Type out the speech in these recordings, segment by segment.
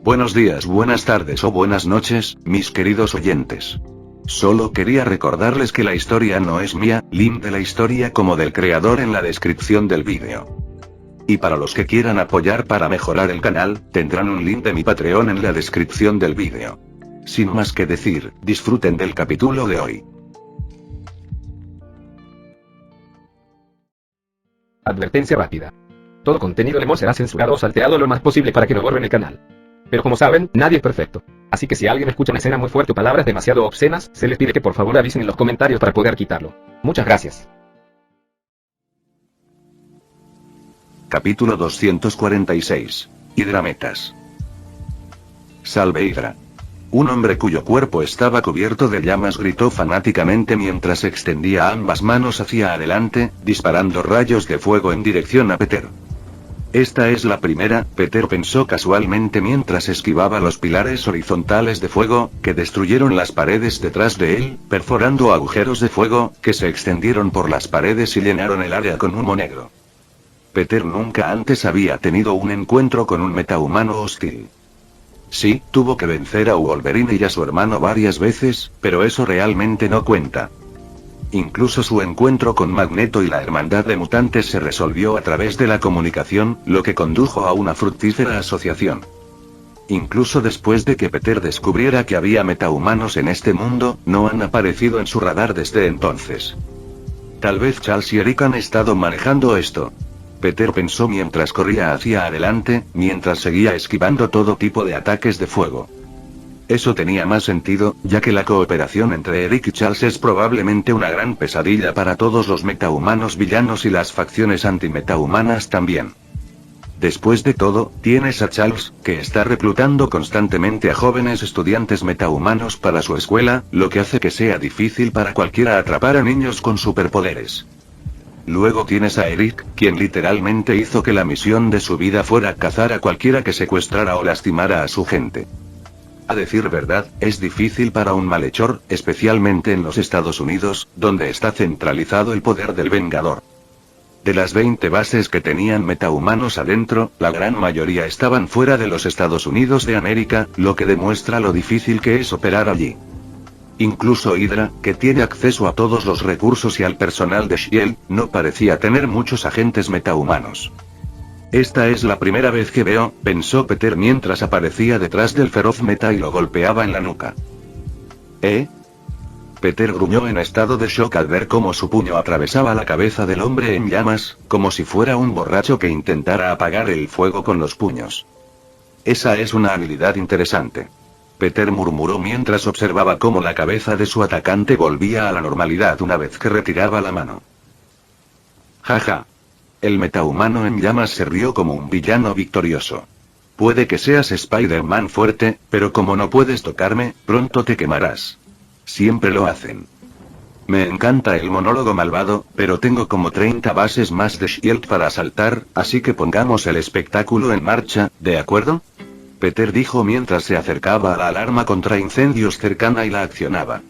Buenos días, buenas tardes o buenas noches, mis queridos oyentes. Solo quería recordarles que la historia no es mía, link de la historia como del creador en la descripción del vídeo. Y para los que quieran apoyar para mejorar el canal, tendrán un link de mi Patreon en la descripción del vídeo. Sin más que decir, disfruten del capítulo de hoy. Advertencia rápida. Todo contenido de Mo será censurado o salteado lo más posible para que no borren el canal. Pero como saben, nadie es perfecto. Así que si alguien escucha una escena muy fuerte o palabras demasiado obscenas, se les pide que por favor avisen en los comentarios para poder quitarlo. Muchas gracias. Capítulo 246. Hidrametas. Salve Hydra. Un hombre cuyo cuerpo estaba cubierto de llamas gritó fanáticamente mientras extendía ambas manos hacia adelante, disparando rayos de fuego en dirección a Peter. Esta es la primera, Peter pensó casualmente mientras esquivaba los pilares horizontales de fuego, que destruyeron las paredes detrás de él, perforando agujeros de fuego, que se extendieron por las paredes y llenaron el área con humo negro. Peter nunca antes había tenido un encuentro con un metahumano hostil. Sí, tuvo que vencer a Wolverine y a su hermano varias veces, pero eso realmente no cuenta. Incluso su encuentro con Magneto y la Hermandad de Mutantes se resolvió a través de la comunicación, lo que condujo a una fructífera asociación. Incluso después de que Peter descubriera que había metahumanos en este mundo, no han aparecido en su radar desde entonces. Tal vez Charles y Eric han estado manejando esto. Peter pensó mientras corría hacia adelante, mientras seguía esquivando todo tipo de ataques de fuego. Eso tenía más sentido, ya que la cooperación entre Eric y Charles es probablemente una gran pesadilla para todos los metahumanos villanos y las facciones antimetahumanas también. Después de todo, tienes a Charles, que está reclutando constantemente a jóvenes estudiantes metahumanos para su escuela, lo que hace que sea difícil para cualquiera atrapar a niños con superpoderes. Luego tienes a Eric, quien literalmente hizo que la misión de su vida fuera cazar a cualquiera que secuestrara o lastimara a su gente. A decir verdad, es difícil para un malhechor, especialmente en los Estados Unidos, donde está centralizado el poder del Vengador. De las 20 bases que tenían metahumanos adentro, la gran mayoría estaban fuera de los Estados Unidos de América, lo que demuestra lo difícil que es operar allí. Incluso Hydra, que tiene acceso a todos los recursos y al personal de S.H.I.E.L.D., no parecía tener muchos agentes metahumanos. Esta es la primera vez que veo, pensó Peter mientras aparecía detrás del feroz meta y lo golpeaba en la nuca. Peter gruñó en estado de shock al ver cómo su puño atravesaba la cabeza del hombre en llamas, como si fuera un borracho que intentara apagar el fuego con los puños. Esa es una habilidad interesante. Peter murmuró mientras observaba cómo la cabeza de su atacante volvía a la normalidad una vez que retiraba la mano. Jaja. El metahumano en llamas se rió como un villano victorioso. Puede que seas Spider-Man fuerte, pero como no puedes tocarme, pronto te quemarás. Siempre lo hacen. Me encanta el monólogo malvado, pero tengo como 30 bases más de S.H.I.E.L.D. para asaltar, así que pongamos el espectáculo en marcha, ¿de acuerdo? Peter dijo mientras se acercaba a la alarma contra incendios cercana y la accionaba.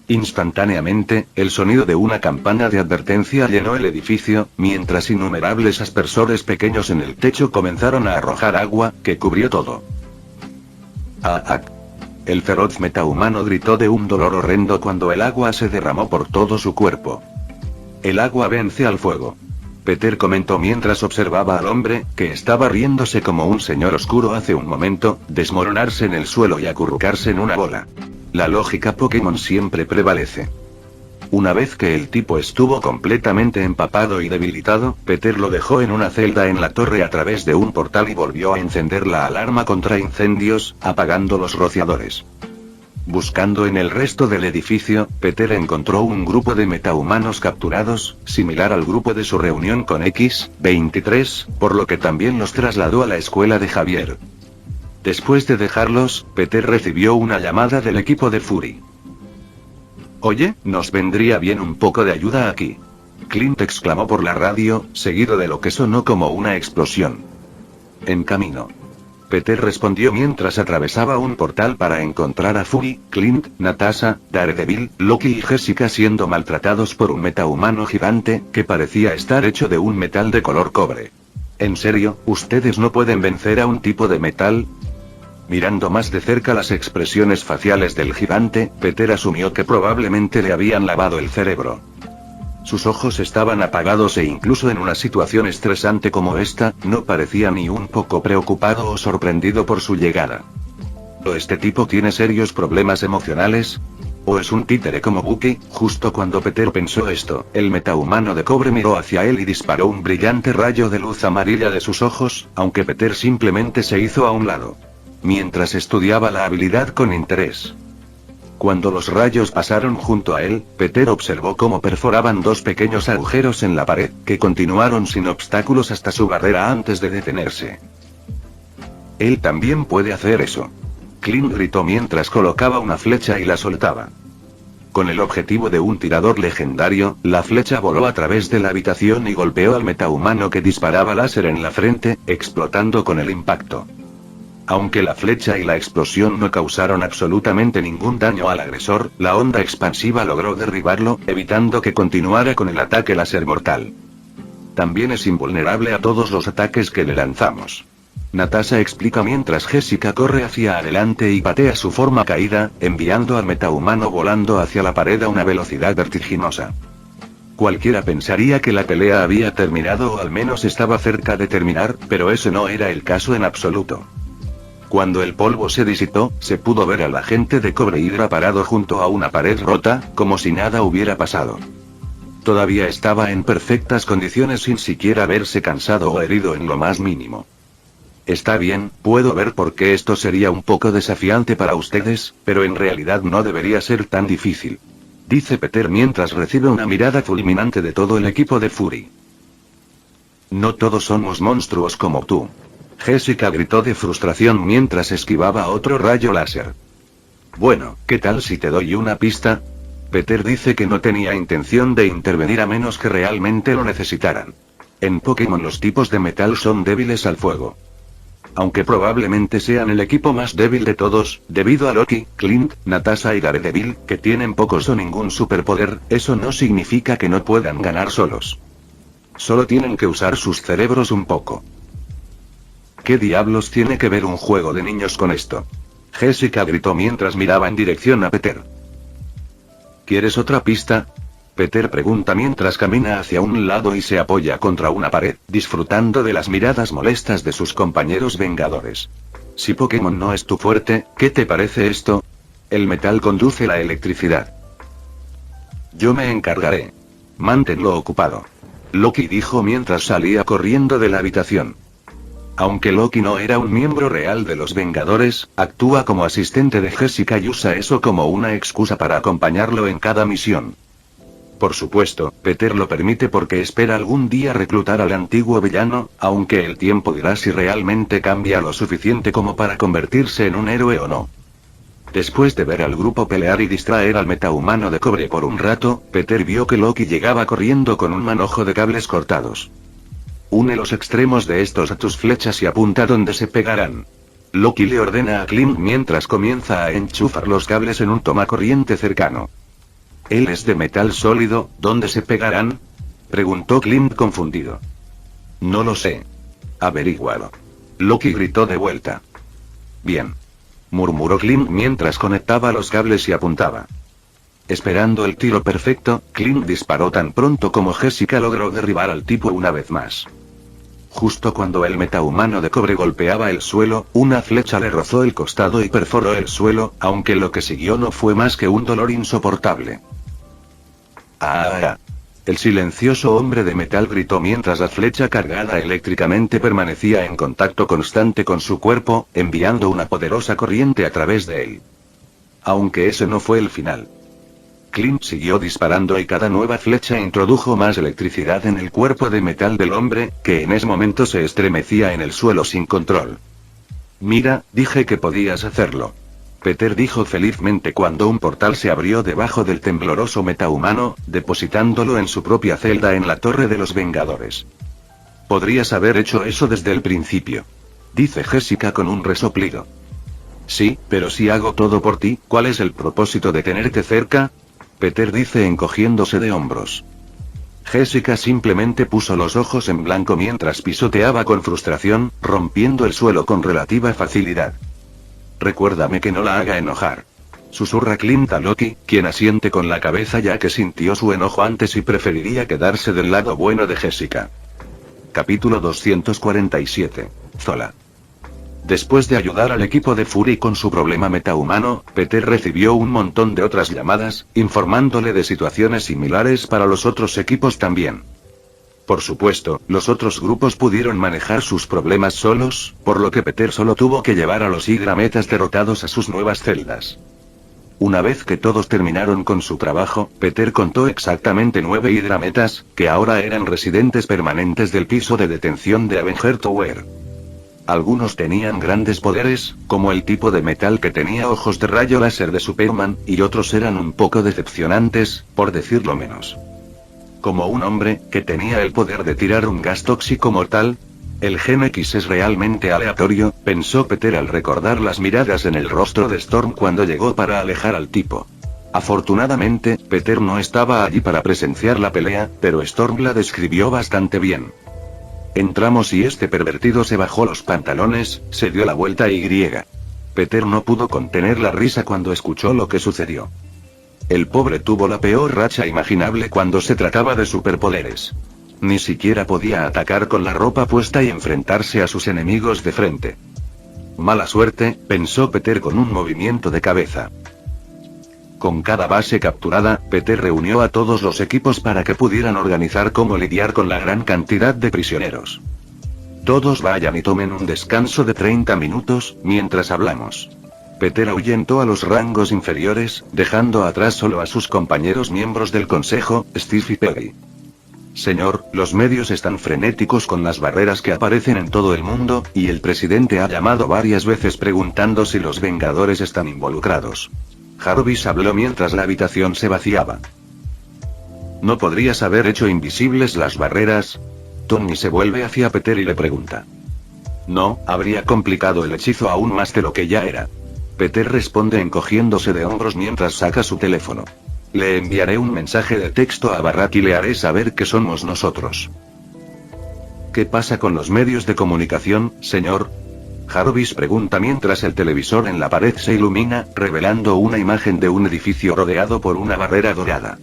Instantáneamente, el sonido de una campana de advertencia llenó el edificio, mientras innumerables aspersores pequeños en el techo comenzaron a arrojar agua, que cubrió todo. ¡Ah! El feroz metahumano gritó de un dolor horrendo cuando el agua se derramó por todo su cuerpo. El agua vence al fuego. Peter comentó mientras observaba al hombre, que estaba riéndose como un señor oscuro hace un momento, desmoronarse en el suelo y acurrucarse en una bola. La lógica Pokémon siempre prevalece. Una vez que el tipo estuvo completamente empapado y debilitado, Peter lo dejó en una celda en la torre a través de un portal y volvió a encender la alarma contra incendios, apagando los rociadores. Buscando en el resto del edificio, Peter encontró un grupo de metahumanos capturados, similar al grupo de su reunión con X-23, por lo que también los trasladó a la escuela de Javier. Después de dejarlos, Peter recibió una llamada del equipo de Fury. Oye, nos vendría bien un poco de ayuda aquí. Clint exclamó por la radio, seguido de lo que sonó como una explosión. En camino. Peter respondió mientras atravesaba un portal para encontrar a Fury, Clint, Natasha, Daredevil, Loki y Jessica siendo maltratados por un metahumano gigante, que parecía estar hecho de un metal de color cobre. ¿En serio, ustedes no pueden vencer a un tipo de metal? Mirando más de cerca las expresiones faciales del gigante, Peter asumió que probablemente le habían lavado el cerebro. Sus ojos estaban apagados e incluso en una situación estresante como esta, no parecía ni un poco preocupado o sorprendido por su llegada. ¿O este tipo tiene serios problemas emocionales? ¿O es un títere como Bucky? Justo cuando Peter pensó esto, el metahumano de cobre miró hacia él y disparó un brillante rayo de luz amarilla de sus ojos, aunque Peter simplemente se hizo a un lado. Mientras estudiaba la habilidad con interés. Cuando los rayos pasaron junto a él, Peter observó cómo perforaban dos pequeños agujeros en la pared, que continuaron sin obstáculos hasta su barrera antes de detenerse. Él también puede hacer eso. Clint gritó mientras colocaba una flecha y la soltaba. Con el objetivo de un tirador legendario, la flecha voló a través de la habitación y golpeó al metahumano que disparaba láser en la frente, explotando con el impacto. Aunque la flecha y la explosión no causaron absolutamente ningún daño al agresor, la onda expansiva logró derribarlo, evitando que continuara con el ataque láser mortal. También es invulnerable a todos los ataques que le lanzamos. Natasha explica mientras Jessica corre hacia adelante y patea su forma caída, enviando al metahumano volando hacia la pared a una velocidad vertiginosa. Cualquiera pensaría que la pelea había terminado o al menos estaba cerca de terminar, pero ese no era el caso en absoluto. Cuando el polvo se disipó, se pudo ver al agente de Cobre Hydra parado junto a una pared rota, como si nada hubiera pasado. Todavía estaba en perfectas condiciones sin siquiera haberse cansado o herido en lo más mínimo. Está bien, puedo ver por qué esto sería un poco desafiante para ustedes, pero en realidad no debería ser tan difícil. Dice Peter mientras recibe una mirada fulminante de todo el equipo de Fury. No todos somos monstruos como tú. Jessica gritó de frustración mientras esquivaba otro rayo láser. Bueno, ¿qué tal si te doy una pista? Peter dice que no tenía intención de intervenir a menos que realmente lo necesitaran. En Pokémon los tipos de metal son débiles al fuego. Aunque probablemente sean el equipo más débil de todos, debido a Loki, Clint, Natasha y Daredevil, que tienen pocos o ningún superpoder, eso no significa que no puedan ganar solos. Solo tienen que usar sus cerebros un poco. ¿Qué diablos tiene que ver un juego de niños con esto? Jessica gritó mientras miraba en dirección a Peter. ¿Quieres otra pista? Peter pregunta mientras camina hacia un lado y se apoya contra una pared, disfrutando de las miradas molestas de sus compañeros vengadores. Si Pokémon no es tu fuerte, ¿qué te parece esto? El metal conduce la electricidad. Yo me encargaré. Manténlo ocupado. Loki dijo mientras salía corriendo de la habitación. Aunque Loki no era un miembro real de los Vengadores, actúa como asistente de Jessica y usa eso como una excusa para acompañarlo en cada misión. Por supuesto, Peter lo permite porque espera algún día reclutar al antiguo villano, aunque el tiempo dirá si realmente cambia lo suficiente como para convertirse en un héroe o no. Después de ver al grupo pelear y distraer al metahumano de cobre por un rato, Peter vio que Loki llegaba corriendo con un manojo de cables cortados. Une los extremos de estos a tus flechas y apunta donde se pegarán. Loki le ordena a Clint mientras comienza a enchufar los cables en un tomacorriente cercano. Él es de metal sólido, ¿dónde se pegarán? Preguntó Clint confundido. No lo sé. Averígualo. Loki gritó de vuelta. Bien. Murmuró Clint mientras conectaba los cables y apuntaba. Esperando el tiro perfecto, Clint disparó tan pronto como Jessica logró derribar al tipo una vez más. Justo cuando el metahumano de cobre golpeaba el suelo, una flecha le rozó el costado y perforó el suelo, aunque lo que siguió no fue más que un dolor insoportable. ¡Ah! El silencioso hombre de metal gritó mientras la flecha cargada eléctricamente permanecía en contacto constante con su cuerpo, enviando una poderosa corriente a través de él. Aunque ese no fue el final. Clint siguió disparando y cada nueva flecha introdujo más electricidad en el cuerpo de metal del hombre, que en ese momento se estremecía en el suelo sin control. Mira, dije que podías hacerlo. Peter dijo felizmente cuando un portal se abrió debajo del tembloroso metahumano, depositándolo en su propia celda en la Torre de los Vengadores. Podrías haber hecho eso desde el principio. Dice Jessica con un resoplido. Sí, pero si hago todo por ti, ¿cuál es el propósito de tenerte cerca? Peter dice encogiéndose de hombros. Jessica simplemente puso los ojos en blanco mientras pisoteaba con frustración, rompiendo el suelo con relativa facilidad. recuérdame que no la haga enojar. Susurra Clint a Loki, quien asiente con la cabeza ya que sintió su enojo antes y preferiría quedarse del lado bueno de Jessica. Capítulo 247. Zola. Después de ayudar al equipo de Fury con su problema metahumano, Peter recibió un montón de otras llamadas, informándole de situaciones similares para los otros equipos también. Por supuesto, los otros grupos pudieron manejar sus problemas solos, por lo que Peter solo tuvo que llevar a los Hydra metas derrotados a sus nuevas celdas. Una vez que todos terminaron con su trabajo, Peter contó exactamente 9 Hydra metas, que ahora eran residentes permanentes del piso de detención de Avenger Tower. Algunos tenían grandes poderes, como el tipo de metal que tenía ojos de rayo láser de Superman, y otros eran un poco decepcionantes, por decirlo menos. Como un hombre, que tenía el poder de tirar un gas tóxico mortal. El Gen X es realmente aleatorio, pensó Peter al recordar las miradas en el rostro de Storm cuando llegó para alejar al tipo. Afortunadamente, Peter no estaba allí para presenciar la pelea, pero Storm la describió bastante bien. Entramos y este pervertido se bajó los pantalones, se dio la vuelta y Peter no pudo contener la risa cuando escuchó lo que sucedió. El pobre tuvo la peor racha imaginable cuando se trataba de superpoderes. Ni siquiera podía atacar con la ropa puesta y enfrentarse a sus enemigos de frente. Mala suerte, pensó Peter con un movimiento de cabeza. Con cada base capturada, Peter reunió a todos los equipos para que pudieran organizar cómo lidiar con la gran cantidad de prisioneros. Todos vayan y tomen un descanso de 30 minutos, mientras hablamos. Peter ahuyentó a los rangos inferiores, dejando atrás solo a sus compañeros miembros del consejo, Steve y Peggy. Señor, los medios están frenéticos con las barreras que aparecen en todo el mundo, y el presidente ha llamado varias veces preguntando si los Vengadores están involucrados. Jarvis habló mientras la habitación se vaciaba. ¿No podrías haber hecho invisibles las barreras? Tony se vuelve hacia Peter y le pregunta. No, habría complicado el hechizo aún más de lo que ya era. Peter responde encogiéndose de hombros mientras saca su teléfono. Le enviaré un mensaje de texto a Barrack y le haré saber que somos nosotros. ¿Qué pasa con los medios de comunicación, señor? Jarvis pregunta mientras el televisor en la pared se ilumina, revelando una imagen de un edificio rodeado por una barrera dorada.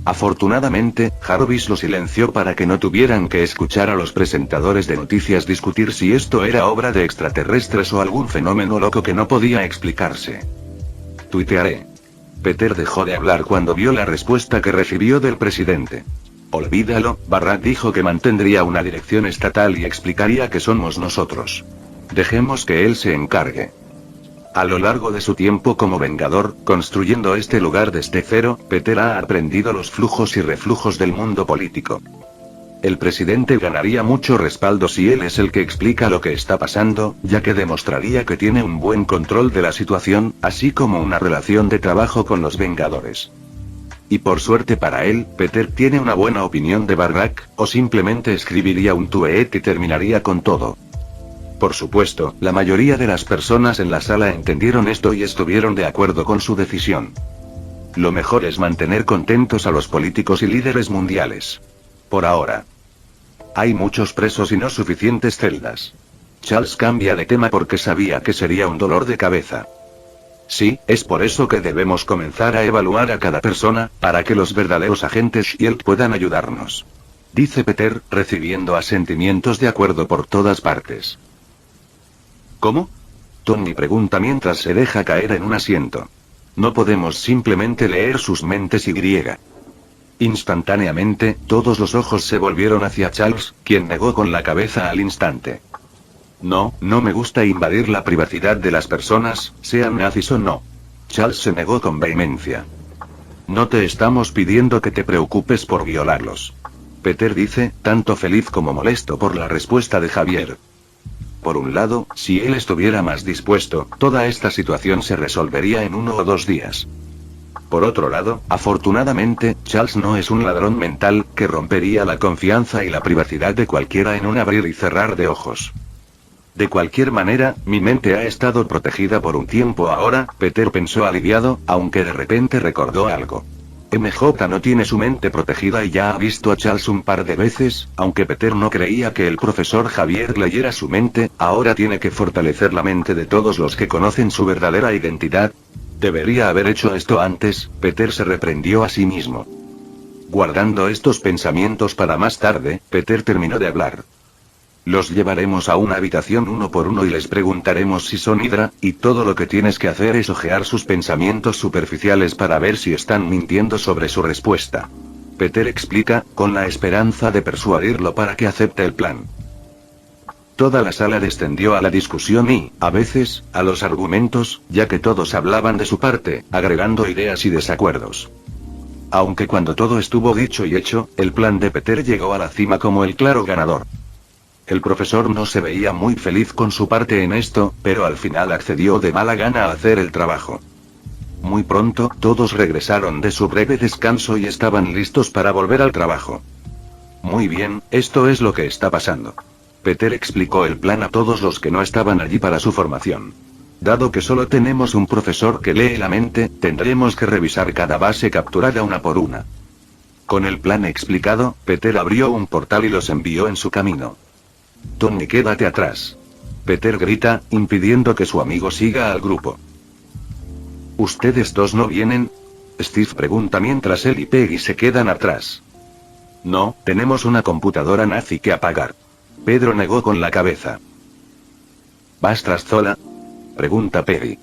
Afortunadamente, Jarvis lo silenció para que no tuvieran que escuchar a los presentadores de noticias discutir si esto era obra de extraterrestres o algún fenómeno loco que no podía explicarse. Tuitearé. Peter dejó de hablar cuando vio la respuesta que recibió del presidente. Olvídalo, Barrack dijo que mantendría una dirección estatal y explicaría que somos nosotros. Dejemos que él se encargue. A lo largo de su tiempo como Vengador, construyendo este lugar desde cero, Peter ha aprendido los flujos y reflujos del mundo político. El presidente ganaría mucho respaldo si él es el que explica lo que está pasando, ya que demostraría que tiene un buen control de la situación, así como una relación de trabajo con los Vengadores. Y por suerte para él, Peter tiene una buena opinión de Barrack, o simplemente escribiría un tweet y terminaría con todo. Por supuesto, la mayoría de las personas en la sala entendieron esto y estuvieron de acuerdo con su decisión. Lo mejor es mantener contentos a los políticos y líderes mundiales. Por ahora. Hay muchos presos y no suficientes celdas. Charles cambia de tema porque sabía que sería un dolor de cabeza. Sí, es por eso que debemos comenzar a evaluar a cada persona, para que los verdaderos agentes SHIELD puedan ayudarnos. Dice Peter, recibiendo asentimientos de acuerdo por todas partes. ¿Cómo? Tony pregunta mientras se deja caer en un asiento. No podemos simplemente leer sus mentes y. Instantáneamente, todos los ojos se volvieron hacia Charles, quien negó con la cabeza al instante. No, no me gusta invadir la privacidad de las personas, sean nazis o no. Charles se negó con vehemencia. No te estamos pidiendo que te preocupes por violarlos. Peter dice, tanto feliz como molesto por la respuesta de Javier. Por un lado, si él estuviera más dispuesto, toda esta situación se resolvería en 1 o 2 días. Por otro lado, afortunadamente, Charles no es un ladrón mental, que rompería la confianza y la privacidad de cualquiera en un abrir y cerrar de ojos. De cualquier manera, mi mente ha estado protegida por un tiempo ahora, Peter pensó aliviado, aunque de repente recordó algo. MJ no tiene su mente protegida y ya ha visto a Charles un par de veces, aunque Peter no creía que el profesor Javier leyera su mente, ahora tiene que fortalecer la mente de todos los que conocen su verdadera identidad. Debería haber hecho esto antes, Peter se reprendió a sí mismo. Guardando estos pensamientos para más tarde, Peter terminó de hablar. Los llevaremos a una habitación uno por uno y les preguntaremos si son Hydra, y todo lo que tienes que hacer es ojear sus pensamientos superficiales para ver si están mintiendo sobre su respuesta. Peter explica, con la esperanza de persuadirlo para que acepte el plan. Toda la sala descendió a la discusión y, a veces, a los argumentos, ya que todos hablaban de su parte, agregando ideas y desacuerdos. Aunque cuando todo estuvo dicho y hecho, el plan de Peter llegó a la cima como el claro ganador. El profesor no se veía muy feliz con su parte en esto, pero al final accedió de mala gana a hacer el trabajo. Muy pronto, todos regresaron de su breve descanso y estaban listos para volver al trabajo. Muy bien, esto es lo que está pasando. Peter explicó el plan a todos los que no estaban allí para su formación. Dado que solo tenemos un profesor que lee la mente, tendremos que revisar cada base capturada una por una. Con el plan explicado, Peter abrió un portal y los envió en su camino. Tony, quédate atrás. Peter grita, impidiendo que su amigo siga al grupo. ¿Ustedes dos no vienen? Steve pregunta mientras él y Peggy se quedan atrás. No, tenemos una computadora nazi que apagar. Pedro negó con la cabeza. ¿Vas tras Zola? Pregunta Peggy.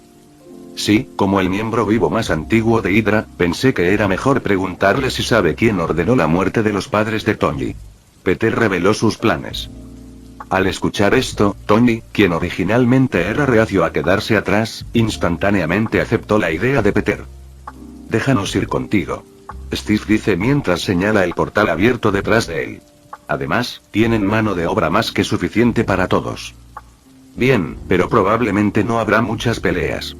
Sí, como el miembro vivo más antiguo de Hydra, pensé que era mejor preguntarle si sabe quién ordenó la muerte de los padres de Tony. Peter reveló sus planes. Al escuchar esto, Tony, quien originalmente era reacio a quedarse atrás, instantáneamente aceptó la idea de Peter. Déjanos ir contigo. Steve dice mientras señala el portal abierto detrás de él. Además, tienen mano de obra más que suficiente para todos. Bien, pero probablemente no habrá muchas peleas.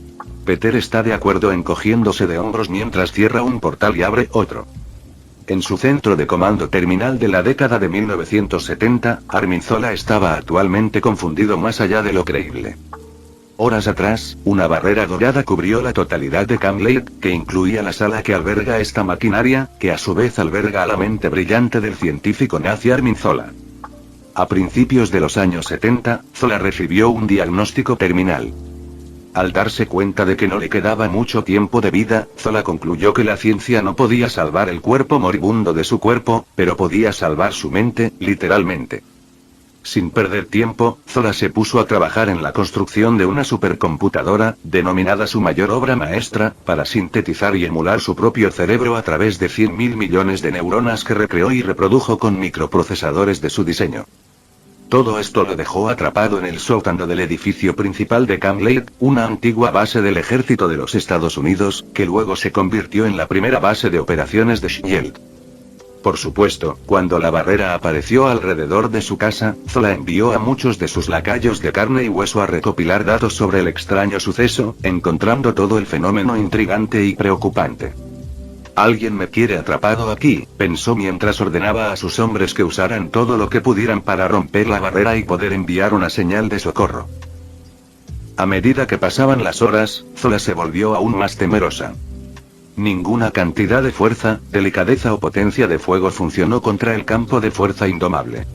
Peter está de acuerdo encogiéndose de hombros mientras cierra un portal y abre otro. En su centro de comando terminal de la década de 1970, Armin Zola estaba actualmente confundido más allá de lo creíble. Horas atrás, una barrera dorada cubrió la totalidad de Camp Lake, que incluía la sala que alberga esta maquinaria, que a su vez alberga a la mente brillante del científico nazi Armin Zola. A principios de los años 70, Zola recibió un diagnóstico terminal. Al darse cuenta de que no le quedaba mucho tiempo de vida, Zola concluyó que la ciencia no podía salvar el cuerpo moribundo de su cuerpo, pero podía salvar su mente, literalmente. Sin perder tiempo, Zola se puso a trabajar en la construcción de una supercomputadora, denominada su mayor obra maestra, para sintetizar y emular su propio cerebro a través de 100.000 millones de neuronas que recreó y reprodujo con microprocesadores de su diseño. Todo esto lo dejó atrapado en el sótano del edificio principal de Camp Lake, una antigua base del ejército de los Estados Unidos, que luego se convirtió en la primera base de operaciones de Shield. Por supuesto, cuando la barrera apareció alrededor de su casa, Zola envió a muchos de sus lacayos de carne y hueso a recopilar datos sobre el extraño suceso, encontrando todo el fenómeno intrigante y preocupante. Alguien me quiere atrapado aquí, pensó mientras ordenaba a sus hombres que usaran todo lo que pudieran para romper la barrera y poder enviar una señal de socorro. A medida que pasaban las horas, Zola se volvió aún más temerosa. Ninguna cantidad de fuerza, delicadeza o potencia de fuego funcionó contra el campo de fuerza indomable.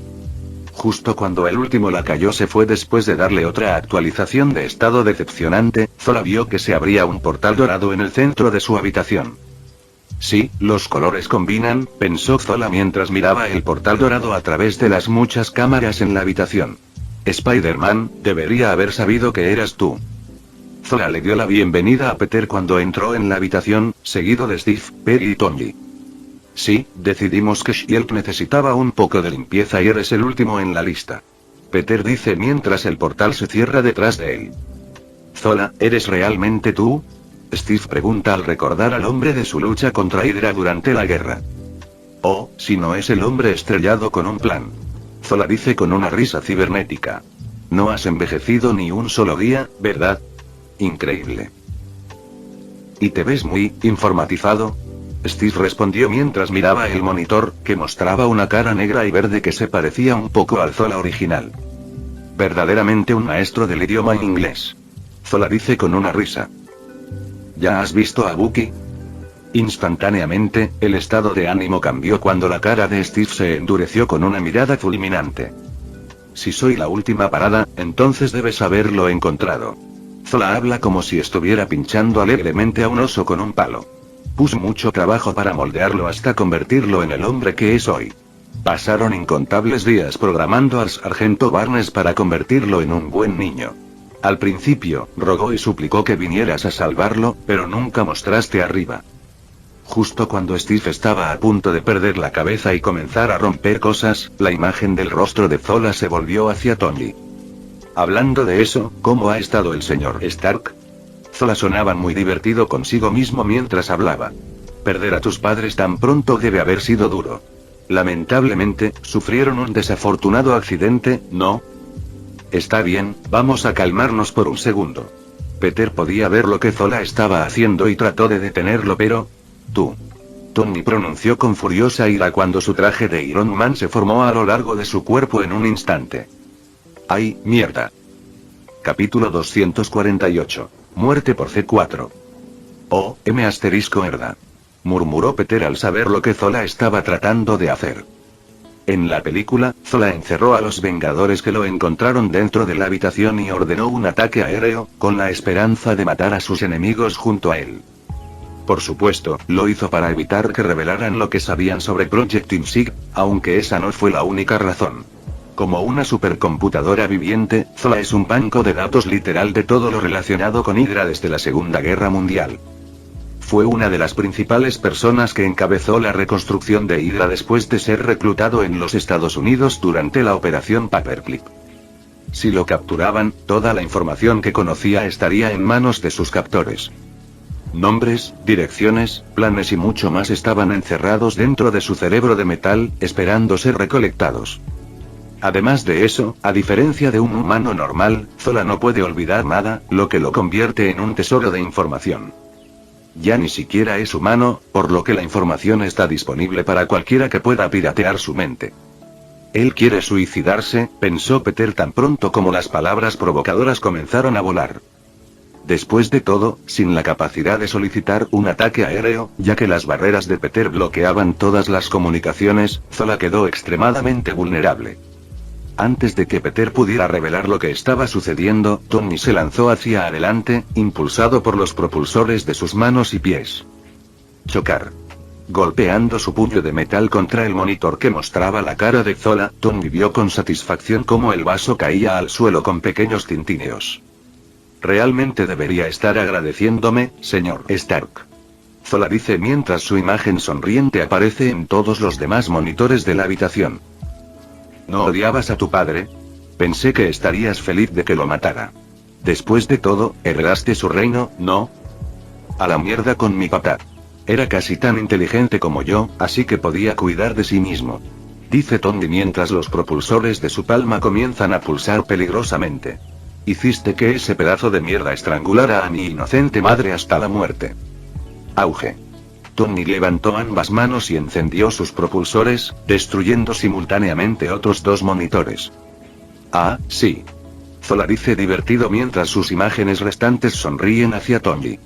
Justo cuando el último lacayo se fue después de darle otra actualización de estado decepcionante, Zola vio que se abría un portal dorado en el centro de su habitación. Sí, los colores combinan, pensó Zola mientras miraba el portal dorado a través de las muchas cámaras en la habitación. Spider-Man, debería haber sabido que eras tú. Zola le dio la bienvenida a Peter cuando entró en la habitación, seguido de Steve, Peggy y Tony. Sí, decidimos que Shield necesitaba un poco de limpieza y eres el último en la lista. Peter dice mientras el portal se cierra detrás de él. Zola, ¿eres realmente tú? Steve pregunta al recordar al hombre de su lucha contra Hydra durante la guerra. Oh, si no es el hombre estrellado con un plan. Zola dice con una risa cibernética. No has envejecido ni un solo día, ¿verdad? Increíble. ¿Y te ves muy informatizado? Steve respondió mientras miraba el monitor, que mostraba una cara negra y verde que se parecía un poco al Zola original. Verdaderamente un maestro del idioma inglés. Zola dice con una risa. ¿Ya has visto a Bucky? Instantáneamente, el estado de ánimo cambió cuando la cara de Steve se endureció con una mirada fulminante. Si soy la última parada, entonces debes haberlo encontrado. Zola habla como si estuviera pinchando alegremente a un oso con un palo. Puso mucho trabajo para moldearlo hasta convertirlo en el hombre que es hoy. Pasaron incontables días programando al sargento Barnes para convertirlo en un buen niño. Al principio, rogó y suplicó que vinieras a salvarlo, pero nunca mostraste arriba. Justo cuando Steve estaba a punto de perder la cabeza y comenzar a romper cosas, la imagen del rostro de Zola se volvió hacia Tony. Hablando de eso, ¿cómo ha estado el señor Stark? Zola sonaba muy divertido consigo mismo mientras hablaba. Perder a tus padres tan pronto debe haber sido duro. Lamentablemente, sufrieron un desafortunado accidente, ¿no? Está bien, vamos a calmarnos por un segundo. Peter podía ver lo que Zola estaba haciendo y trató de detenerlo, pero... Tú. Tony pronunció con furiosa ira cuando su traje de Iron Man se formó a lo largo de su cuerpo en un instante. ¡Ay, mierda! Capítulo 248. Muerte por C4. Oh, herda. Murmuró Peter al saber lo que Zola estaba tratando de hacer. En la película, Zola encerró a los Vengadores que lo encontraron dentro de la habitación y ordenó un ataque aéreo, con la esperanza de matar a sus enemigos junto a él. Por supuesto, lo hizo para evitar que revelaran lo que sabían sobre Project IMSIG, aunque esa no fue la única razón. Como una supercomputadora viviente, Zola es un banco de datos literal de todo lo relacionado con Hydra desde la Segunda Guerra Mundial. Fue una de las principales personas que encabezó la reconstrucción de Hydra después de ser reclutado en los Estados Unidos durante la Operación Paperclip. Si lo capturaban, toda la información que conocía estaría en manos de sus captores. Nombres, direcciones, planes y mucho más estaban encerrados dentro de su cerebro de metal, esperando ser recolectados. Además de eso, a diferencia de un humano normal, Zola no puede olvidar nada, lo que lo convierte en un tesoro de información. Ya ni siquiera es humano, por lo que la información está disponible para cualquiera que pueda piratear su mente. Él quiere suicidarse, pensó Peter tan pronto como las palabras provocadoras comenzaron a volar. Después de todo, sin la capacidad de solicitar un ataque aéreo, ya que las barreras de Peter bloqueaban todas las comunicaciones, Zola quedó extremadamente vulnerable. Antes de que Peter pudiera revelar lo que estaba sucediendo, Tony se lanzó hacia adelante, impulsado por los propulsores de sus manos y pies. Chocar. Golpeando su puño de metal contra el monitor que mostraba la cara de Zola, Tony vio con satisfacción cómo el vaso caía al suelo con pequeños tintineos. Realmente debería estar agradeciéndome, señor Stark. Zola dice mientras su imagen sonriente aparece en todos los demás monitores de la habitación. ¿No odiabas a tu padre? Pensé que estarías feliz de que lo matara. Después de todo, heredaste su reino, ¿no? A la mierda con mi papá. Era casi tan inteligente como yo, así que podía cuidar de sí mismo. Dice Tony mientras los propulsores de su palma comienzan a pulsar peligrosamente. Hiciste que ese pedazo de mierda estrangulara a mi inocente madre hasta la muerte. Auge. Tony levantó ambas manos y encendió sus propulsores, destruyendo simultáneamente otros dos monitores. Ah, sí. Zola dice divertido mientras sus imágenes restantes sonríen hacia Tony.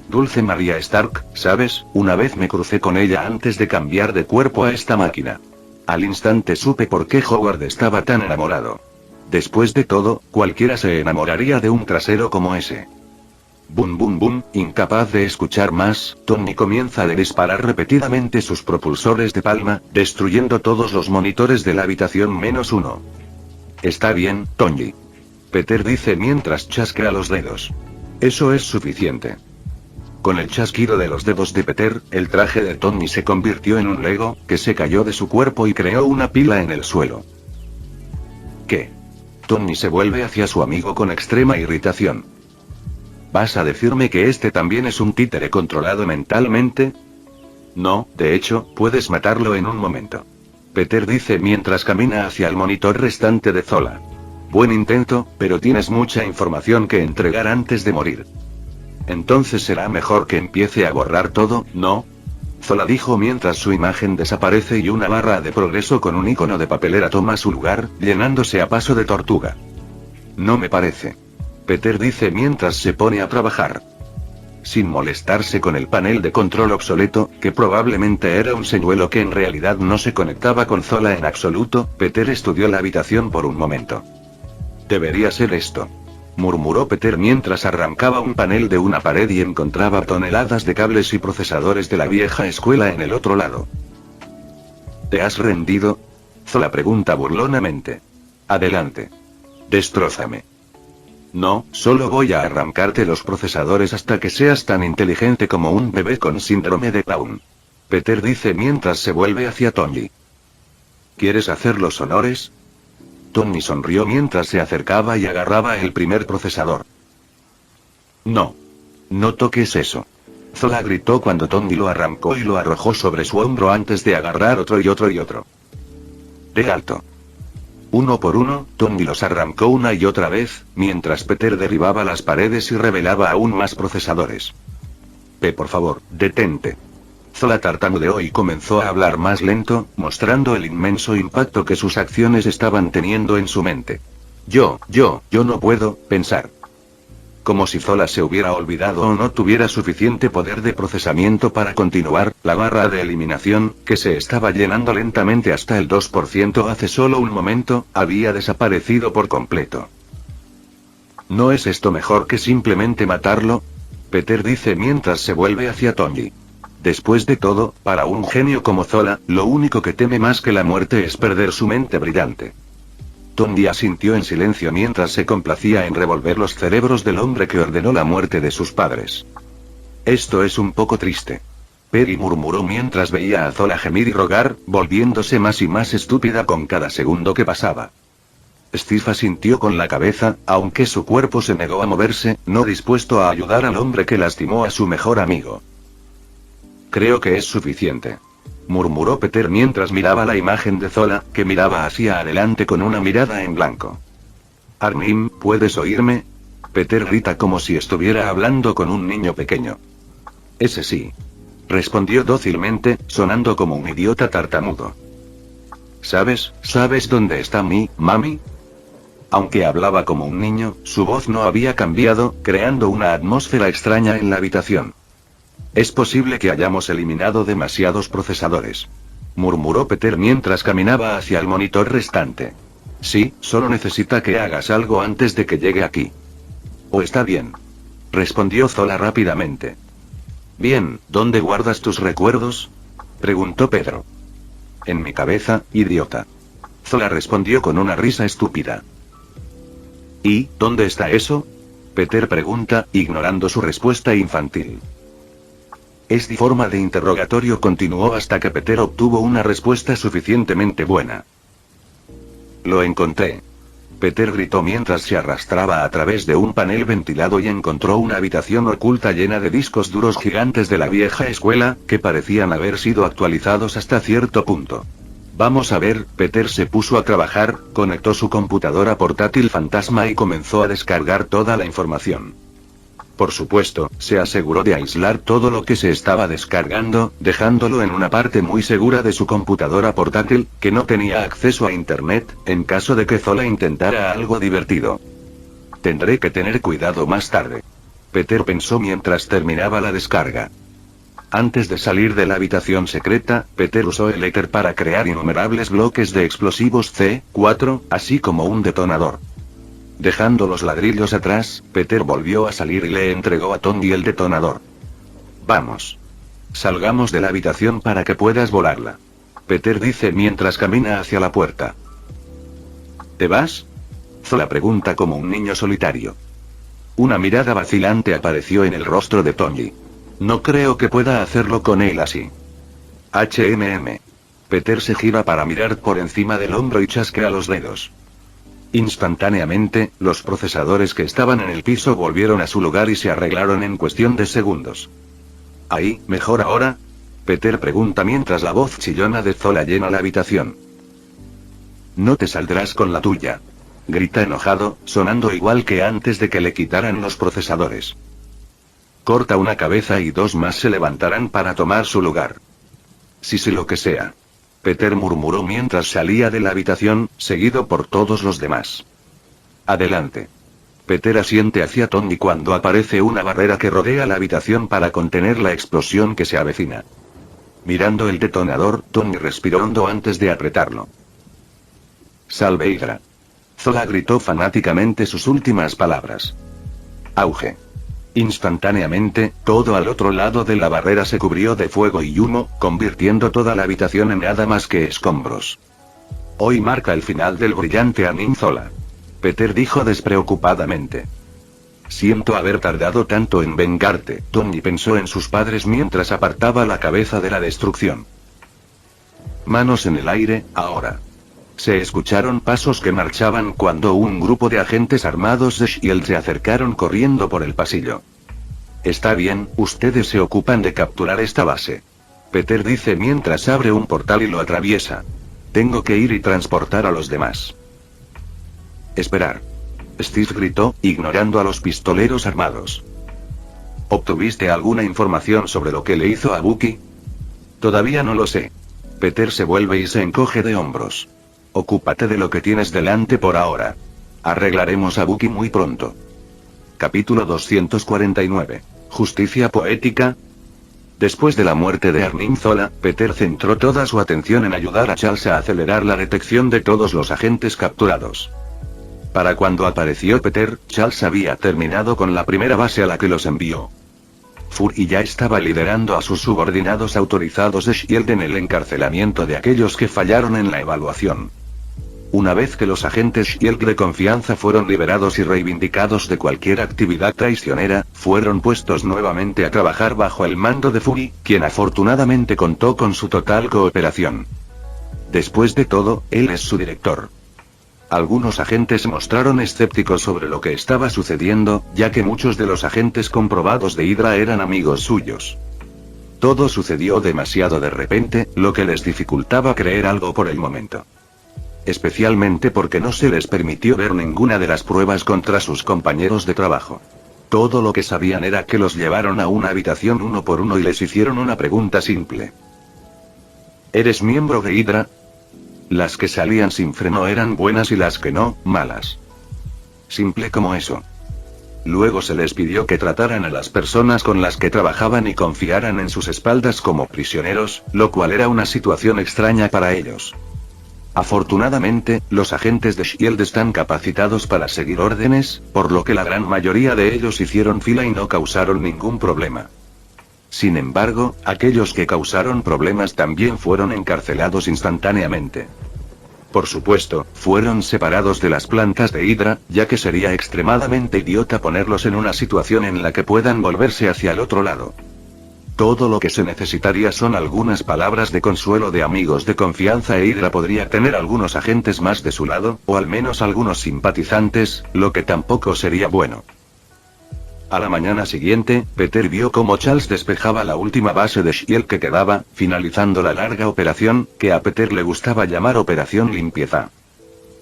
Dulce María Stark, ¿sabes? Una vez me crucé con ella antes de cambiar de cuerpo a esta máquina. Al instante supe por qué Howard estaba tan enamorado. Después de todo, cualquiera se enamoraría de un trasero como ese. Boom boom boom, incapaz de escuchar más, Tony comienza a disparar repetidamente sus propulsores de palma, destruyendo todos los monitores de la habitación menos uno. Está bien, Tony. Peter dice mientras chasquea los dedos. Eso es suficiente. Con el chasquido de los dedos de Peter, el traje de Tony se convirtió en un Lego, que se cayó de su cuerpo y creó una pila en el suelo. ¿Qué? Tony se vuelve hacia su amigo con extrema irritación. ¿Vas a decirme que este también es un títere controlado mentalmente? No, de hecho, puedes matarlo en un momento. Peter dice mientras camina hacia el monitor restante de Zola. Buen intento, pero tienes mucha información que entregar antes de morir. Entonces será mejor que empiece a borrar todo, ¿no? Zola dijo mientras su imagen desaparece y una barra de progreso con un icono de papelera toma su lugar, llenándose a paso de tortuga. No me parece. Peter dice mientras se pone a trabajar. sin molestarse con el panel de control obsoleto, que probablemente era un señuelo que en realidad no se conectaba con Zola en absoluto. Peter estudió la habitación por un momento. Debería ser esto, murmuró Peter mientras arrancaba un panel de una pared y encontraba toneladas de cables y procesadores de la vieja escuela en el otro lado. ¿Te has rendido? Zola pregunta burlonamente. Adelante. Destrózame. No, solo voy a arrancarte los procesadores hasta que seas tan inteligente como un bebé con síndrome de Down. Peter dice mientras se vuelve hacia Tony. ¿Quieres hacer los honores? Tony sonrió mientras se acercaba y agarraba el primer procesador. No. No toques eso. Zola gritó cuando Tony lo arrancó y lo arrojó sobre su hombro antes de agarrar otro y otro y otro. De alto. Uno por uno, Tony los arrancó una y otra vez, mientras Peter derribaba las paredes y revelaba aún más procesadores. Por favor, detente. Zola tartamudeó y comenzó a hablar más lento, mostrando el inmenso impacto que sus acciones estaban teniendo en su mente. Yo no puedo pensar. Como si Zola se hubiera olvidado o no tuviera suficiente poder de procesamiento para continuar, la barra de eliminación, que se estaba llenando lentamente hasta el 2% hace solo un momento, había desaparecido por completo. ¿No es esto mejor que simplemente matarlo? Peter dice mientras se vuelve hacia Tony. Después de todo, para un genio como Zola, lo único que teme más que la muerte es perder su mente brillante. Tony asintió en silencio mientras se complacía en revolver los cerebros del hombre que ordenó la muerte de sus padres. Esto es un poco triste. Perry murmuró mientras veía a Zola gemir y rogar, volviéndose más y más estúpida con cada segundo que pasaba. Steve asintió con la cabeza, aunque su cuerpo se negó a moverse, no dispuesto a ayudar al hombre que lastimó a su mejor amigo. Creo que es suficiente, murmuró Peter mientras miraba la imagen de Zola, que miraba hacia adelante con una mirada en blanco. Arnim, ¿puedes oírme? Peter grita como si estuviera hablando con un niño pequeño. Ese sí, respondió dócilmente, sonando como un idiota tartamudo. ¿Sabes dónde está mami? Aunque hablaba como un niño, su voz no había cambiado, creando una atmósfera extraña en la habitación. Es posible que hayamos eliminado demasiados procesadores, murmuró Peter mientras caminaba hacia el monitor restante. Sí, solo necesita que hagas algo antes de que llegue aquí. Oh, está bien, respondió Zola rápidamente. Bien, ¿dónde guardas tus recuerdos? Preguntó Pedro. En mi cabeza, idiota. Zola respondió con una risa estúpida. ¿Y dónde está eso? Peter pregunta, ignorando su respuesta infantil. Esta forma de interrogatorio continuó hasta que Peter obtuvo una respuesta suficientemente buena. Lo encontré. Peter gritó mientras se arrastraba a través de un panel ventilado y encontró una habitación oculta llena de discos duros gigantes de la vieja escuela, que parecían haber sido actualizados hasta cierto punto. Vamos a ver, Peter se puso a trabajar, conectó su computadora portátil fantasma y comenzó a descargar toda la información. Por supuesto, se aseguró de aislar todo lo que se estaba descargando, dejándolo en una parte muy segura de su computadora portátil, que no tenía acceso a internet, en caso de que Zola intentara algo divertido. Tendré que tener cuidado más tarde. Peter pensó mientras terminaba la descarga. Antes de salir de la habitación secreta, Peter usó el éter para crear innumerables bloques de explosivos C4, así como un detonador. Dejando los ladrillos atrás, Peter volvió a salir y le entregó a Tony el detonador. Vamos. Salgamos de la habitación para que puedas volarla. Peter dice mientras camina hacia la puerta. ¿Te vas? Zola pregunta como un niño solitario. Una mirada vacilante apareció en el rostro de Tony. No creo que pueda hacerlo con él así. Peter se gira para mirar por encima del hombro y chasquea los dedos. Instantáneamente, los procesadores que estaban en el piso volvieron a su lugar y se arreglaron en cuestión de segundos. ¿Ahí, mejor ahora? Peter pregunta mientras la voz chillona de Zola llena la habitación. No te saldrás con la tuya, grita enojado, sonando igual que antes de que le quitaran los procesadores. Corta una cabeza y dos más se levantarán para tomar su lugar. Sí, lo que sea. Peter murmuró mientras salía de la habitación, seguido por todos los demás. Adelante. Peter asiente hacia Tony cuando aparece una barrera que rodea la habitación para contener la explosión que se avecina. Mirando el detonador, Tony respiró hondo antes de apretarlo. Salve Hydra. Zola gritó fanáticamente sus últimas palabras. Auge. Instantáneamente, todo al otro lado de la barrera se cubrió de fuego y humo, convirtiendo toda la habitación en nada más que escombros. Hoy marca el final del brillante anime Zola. Peter dijo despreocupadamente. Siento haber tardado tanto en vengarte. Tony pensó en sus padres mientras apartaba la cabeza de la destrucción. Manos en el aire, ahora. Se escucharon pasos que marchaban cuando un grupo de agentes armados de S.H.I.E.L.D. se acercaron corriendo por el pasillo. Está bien, ustedes se ocupan de capturar esta base. Peter dice mientras abre un portal y lo atraviesa. Tengo que ir y transportar a los demás. Esperar. Steve gritó, ignorando a los pistoleros armados. ¿Obtuviste alguna información sobre lo que le hizo a Bucky? Todavía no lo sé. Peter se vuelve y se encoge de hombros. Ocúpate de lo que tienes delante por ahora. Arreglaremos a Bucky muy pronto. Capítulo 249. Justicia poética. Después de la muerte de Arnim Zola, Peter centró toda su atención en ayudar a Charles a acelerar la detección de todos los agentes capturados. Para cuando apareció Peter, Charles había terminado con la primera base a la que los envió. Fury ya estaba liderando a sus subordinados autorizados de S.H.I.E.L.D. en el encarcelamiento de aquellos que fallaron en la evaluación. Una vez que los agentes S.H.I.E.L.D. de confianza fueron liberados y reivindicados de cualquier actividad traicionera, fueron puestos nuevamente a trabajar bajo el mando de Fury, quien afortunadamente contó con su total cooperación. Después de todo, él es su director. Algunos agentes se mostraron escépticos sobre lo que estaba sucediendo, ya que muchos de los agentes comprobados de Hydra eran amigos suyos. Todo sucedió demasiado de repente, lo que les dificultaba creer algo por el momento. Especialmente porque no se les permitió ver ninguna de las pruebas contra sus compañeros de trabajo. Todo lo que sabían era que los llevaron a una habitación uno por uno y les hicieron una pregunta simple. ¿Eres miembro de Hydra? Las que salían sin freno eran buenas y las que no, malas. Simple como eso. Luego se les pidió que trataran a las personas con las que trabajaban y confiaran en sus espaldas como prisioneros, lo cual era una situación extraña para ellos. Afortunadamente, los agentes de S.H.I.E.L.D. están capacitados para seguir órdenes, por lo que la gran mayoría de ellos hicieron fila y no causaron ningún problema. Sin embargo, aquellos que causaron problemas también fueron encarcelados instantáneamente. Por supuesto, fueron separados de las plantas de Hydra, ya que sería extremadamente idiota ponerlos en una situación en la que puedan volverse hacia el otro lado. Todo lo que se necesitaría son algunas palabras de consuelo de amigos de confianza e Hydra podría tener algunos agentes más de su lado, o al menos algunos simpatizantes, lo que tampoco sería bueno. A la mañana siguiente, Peter vio cómo Charles despejaba la última base de S.H.I.E.L.D. que quedaba, finalizando la larga operación, que a Peter le gustaba llamar Operación Limpieza.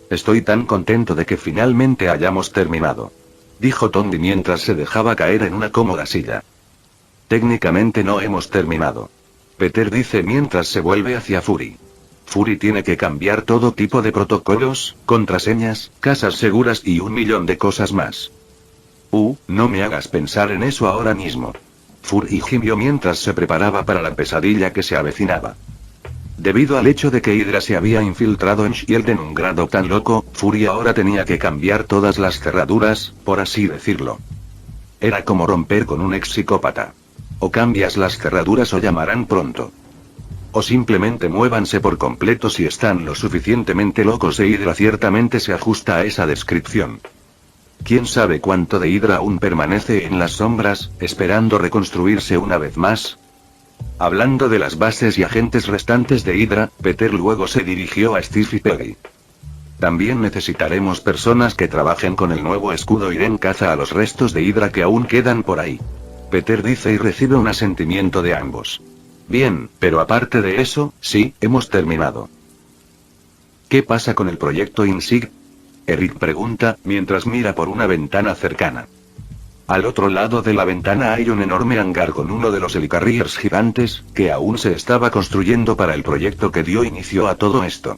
Estoy tan contento de que finalmente hayamos terminado. Dijo Tony mientras se dejaba caer en una cómoda silla. Técnicamente no hemos terminado. Peter dice mientras se vuelve hacia Fury. Fury tiene que cambiar todo tipo de protocolos, contraseñas, casas seguras y 1.000.000 de cosas más. No me hagas pensar en eso ahora mismo. Fury gimió mientras se preparaba para la pesadilla que se avecinaba. Debido al hecho de que Hydra se había infiltrado en S.H.I.E.L.D. en un grado tan loco, Fury ahora tenía que cambiar todas las cerraduras, por así decirlo. Era como romper con un ex psicópata. O cambias las cerraduras o llamarán pronto. O simplemente muévanse por completo si están lo suficientemente locos e Hydra ciertamente se ajusta a esa descripción. ¿Quién sabe cuánto de Hydra aún permanece en las sombras, esperando reconstruirse una vez más? Hablando de las bases y agentes restantes de Hydra, Peter luego se dirigió a Steve y Peggy. También necesitaremos personas que trabajen con el nuevo escudo y den caza a los restos de Hydra que aún quedan por ahí. Peter dice y recibe un asentimiento de ambos. Bien, pero aparte de eso, sí, hemos terminado. ¿Qué pasa con el proyecto InSig? Eric pregunta, mientras mira por una ventana cercana. Al otro lado de la ventana hay un enorme hangar con uno de los helicarriers gigantes, que aún se estaba construyendo para el proyecto que dio inicio a todo esto.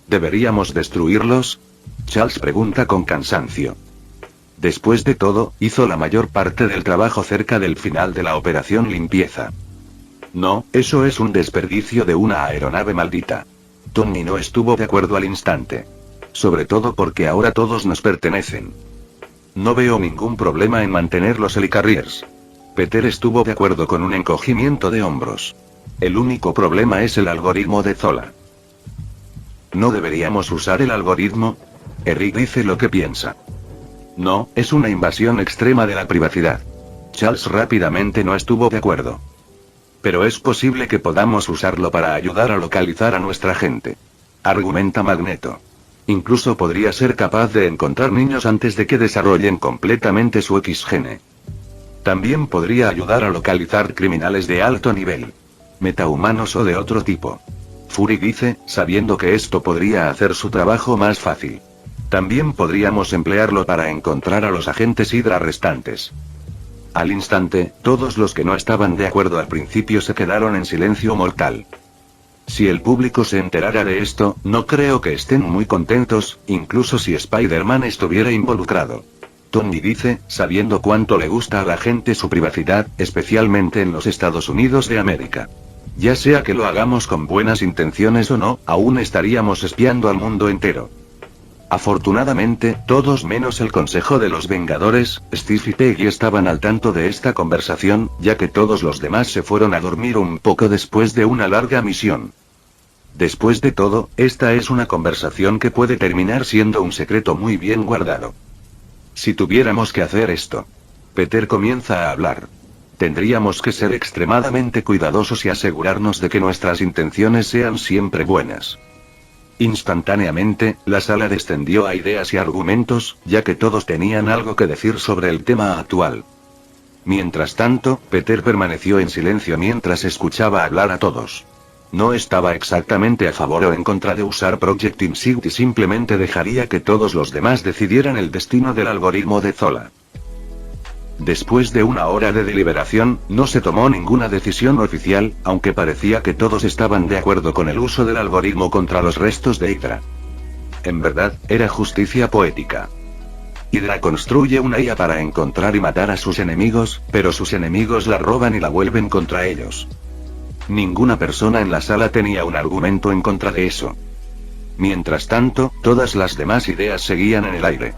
¿Deberíamos destruirlos? Charles pregunta con cansancio. Después de todo, hizo la mayor parte del trabajo cerca del final de la operación limpieza. No, eso es un desperdicio de una aeronave maldita. Tony no estuvo de acuerdo al instante. Sobre todo porque ahora todos nos pertenecen. No veo ningún problema en mantener los Helicarriers. Peter estuvo de acuerdo con un encogimiento de hombros. El único problema es el algoritmo de Zola. ¿No deberíamos usar el algoritmo? Eric dice lo que piensa. No, es una invasión extrema de la privacidad. Charles rápidamente no estuvo de acuerdo. Pero es posible que podamos usarlo para ayudar a localizar a nuestra gente. Argumenta Magneto. Incluso podría ser capaz de encontrar niños antes de que desarrollen completamente su X-gene. También podría ayudar a localizar criminales de alto nivel. Metahumanos o de otro tipo. Fury dice, sabiendo que esto podría hacer su trabajo más fácil. También podríamos emplearlo para encontrar a los agentes Hydra restantes. Al instante, todos los que no estaban de acuerdo al principio se quedaron en silencio mortal. Si el público se enterara de esto, no creo que estén muy contentos, incluso si Spider-Man estuviera involucrado. Tony dice, sabiendo cuánto le gusta a la gente su privacidad, especialmente en los Estados Unidos de América. Ya sea que lo hagamos con buenas intenciones o no, aún estaríamos espiando al mundo entero. Afortunadamente, todos menos el Consejo de los Vengadores, Steve y Peggy estaban al tanto de esta conversación, ya que todos los demás se fueron a dormir un poco después de una larga misión. Después de todo, esta es una conversación que puede terminar siendo un secreto muy bien guardado. Si tuviéramos que hacer esto. Peter comienza a hablar. Tendríamos que ser extremadamente cuidadosos y asegurarnos de que nuestras intenciones sean siempre buenas. Instantáneamente, la sala descendió a ideas y argumentos, ya que todos tenían algo que decir sobre el tema actual. Mientras tanto, Peter permaneció en silencio mientras escuchaba hablar a todos. No estaba exactamente a favor o en contra de usar Project Insight y simplemente dejaría que todos los demás decidieran el destino del algoritmo de Zola. Después de una hora de deliberación, no se tomó ninguna decisión oficial, aunque parecía que todos estaban de acuerdo con el uso del algoritmo contra los restos de Hydra. En verdad, era justicia poética. Hydra construye una IA para encontrar y matar a sus enemigos, pero sus enemigos la roban y la vuelven contra ellos. Ninguna persona en la sala tenía un argumento en contra de eso. Mientras tanto, todas las demás ideas seguían en el aire.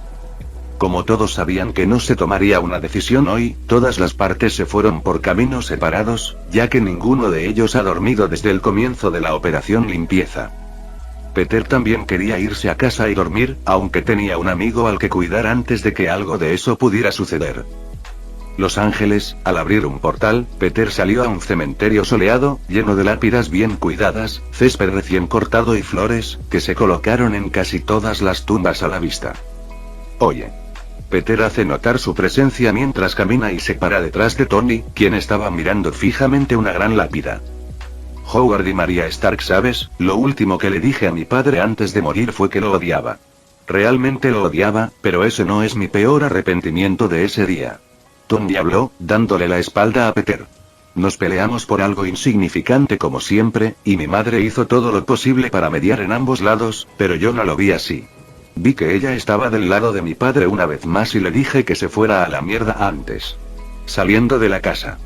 Como todos sabían que no se tomaría una decisión hoy, todas las partes se fueron por caminos separados, ya que ninguno de ellos ha dormido desde el comienzo de la operación limpieza. Peter también quería irse a casa y dormir, aunque tenía un amigo al que cuidar antes de que algo de eso pudiera suceder. Los Ángeles, al abrir un portal, Peter salió a un cementerio soleado, lleno de lápidas bien cuidadas, césped recién cortado y flores, que se colocaron en casi todas las tumbas a la vista. Oye. Peter hace notar su presencia mientras camina y se para detrás de Tony, quien estaba mirando fijamente una gran lápida. Howard y María Stark, ¿sabes? Lo último que le dije a mi padre antes de morir fue que lo odiaba. Realmente lo odiaba, pero ese no es mi peor arrepentimiento de ese día. Tony habló, dándole la espalda a Peter. Nos peleamos por algo insignificante como siempre, y mi madre hizo todo lo posible para mediar en ambos lados, pero yo no lo vi así. Vi que ella estaba del lado de mi padre una vez más y le dije que se fuera a la mierda antes. Saliendo de la casa.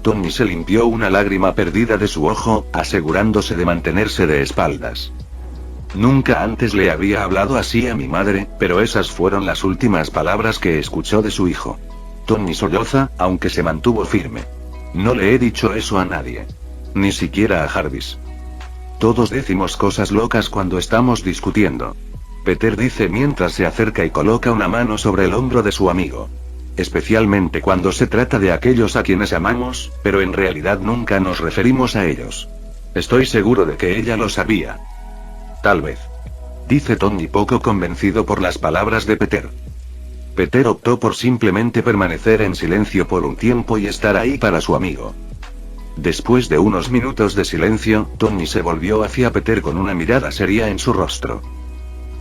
Tony se limpió una lágrima perdida de su ojo, asegurándose de mantenerse de espaldas. Nunca antes le había hablado así a mi madre, pero esas fueron las últimas palabras que escuchó de su hijo. Tony solloza, aunque se mantuvo firme. No le he dicho eso a nadie. Ni siquiera a Jarvis. Todos decimos cosas locas cuando estamos discutiendo. Peter dice mientras se acerca y coloca una mano sobre el hombro de su amigo. Especialmente cuando se trata de aquellos a quienes amamos, pero en realidad nunca nos referimos a ellos. Estoy seguro de que ella lo sabía. Tal vez. Dice Tony poco convencido por las palabras de Peter. Peter optó por simplemente permanecer en silencio por un tiempo y estar ahí para su amigo. Después de unos minutos de silencio, Tony se volvió hacia Peter con una mirada seria en su rostro.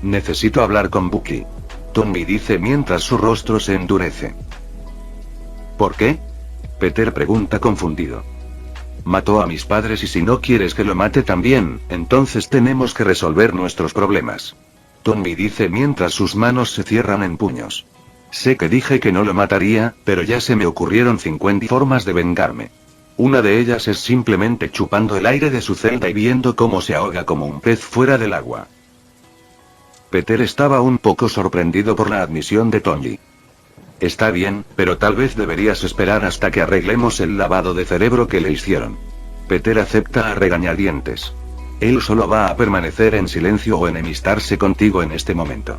Necesito hablar con Bucky. Tony dice mientras su rostro se endurece. ¿Por qué? Peter pregunta confundido. Mató a mis padres y si no quieres que lo mate también, entonces tenemos que resolver nuestros problemas. Tony dice mientras sus manos se cierran en puños. Sé que dije que no lo mataría, pero ya se me ocurrieron 50 formas de vengarme. Una de ellas es simplemente chupando el aire de su celda y viendo cómo se ahoga como un pez fuera del agua. Peter estaba un poco sorprendido por la admisión de Tony. Está bien, pero tal vez deberías esperar hasta que arreglemos el lavado de cerebro que le hicieron. Peter acepta a regañadientes. Él solo va a permanecer en silencio o enemistarse contigo en este momento.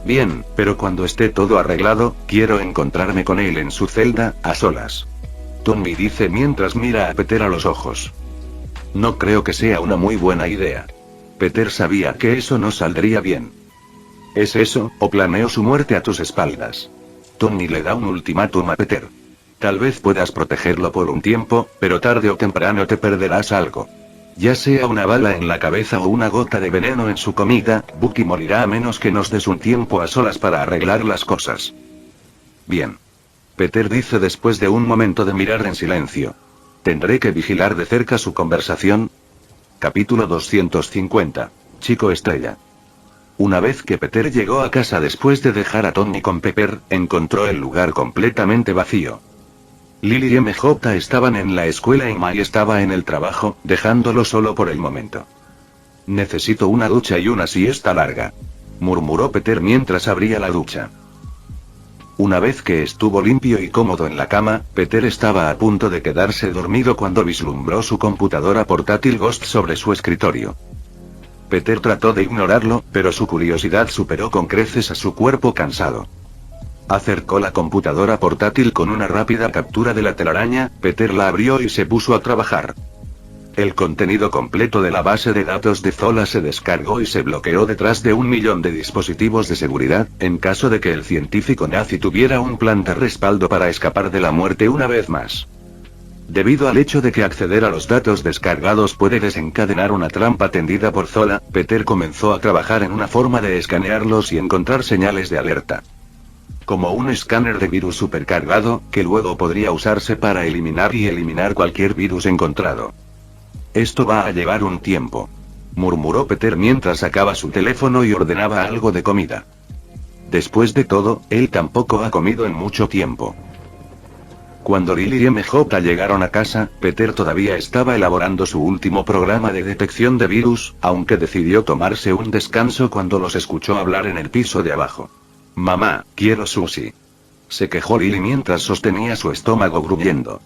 Bien, pero cuando esté todo arreglado, quiero encontrarme con él en su celda, a solas. Tommy dice mientras mira a Peter a los ojos. No creo que sea una muy buena idea. Peter sabía que eso no saldría bien. ¿Es eso, o planeo su muerte a tus espaldas? Tommy le da un ultimátum a Peter. Tal vez puedas protegerlo por un tiempo, pero tarde o temprano te perderás algo. Ya sea una bala en la cabeza o una gota de veneno en su comida, Bucky morirá a menos que nos des un tiempo a solas para arreglar las cosas. Bien. Peter dice después de un momento de mirar en silencio. ¿Tendré que vigilar de cerca su conversación? Capítulo 250. Chico estrella. Una vez que Peter llegó a casa después de dejar a Tony con Pepper, encontró el lugar completamente vacío. Lily y MJ estaban en la escuela y May estaba en el trabajo, dejándolo solo por el momento. Necesito una ducha y una siesta larga, murmuró Peter mientras abría la ducha. Una vez que estuvo limpio y cómodo en la cama, Peter estaba a punto de quedarse dormido cuando vislumbró su computadora portátil Ghost sobre su escritorio. Peter trató de ignorarlo, pero su curiosidad superó con creces a su cuerpo cansado. Acercó la computadora portátil con una rápida captura de la telaraña, Peter la abrió y se puso a trabajar. El contenido completo de la base de datos de Zola se descargó y se bloqueó detrás de 1.000.000 de dispositivos de seguridad, en caso de que el científico nazi tuviera un plan de respaldo para escapar de la muerte una vez más. Debido al hecho de que acceder a los datos descargados puede desencadenar una trampa tendida por Zola, Peter comenzó a trabajar en una forma de escanearlos y encontrar señales de alerta. Como un escáner de virus supercargado, que luego podría usarse para eliminar cualquier virus encontrado. Esto va a llevar un tiempo, murmuró Peter mientras sacaba su teléfono y ordenaba algo de comida. Después de todo, él tampoco ha comido en mucho tiempo. Cuando Lily y MJ llegaron a casa, Peter todavía estaba elaborando su último programa de detección de virus, aunque decidió tomarse un descanso cuando los escuchó hablar en el piso de abajo. Mamá, quiero sushi. Se quejó Lily mientras sostenía su estómago gruñendo.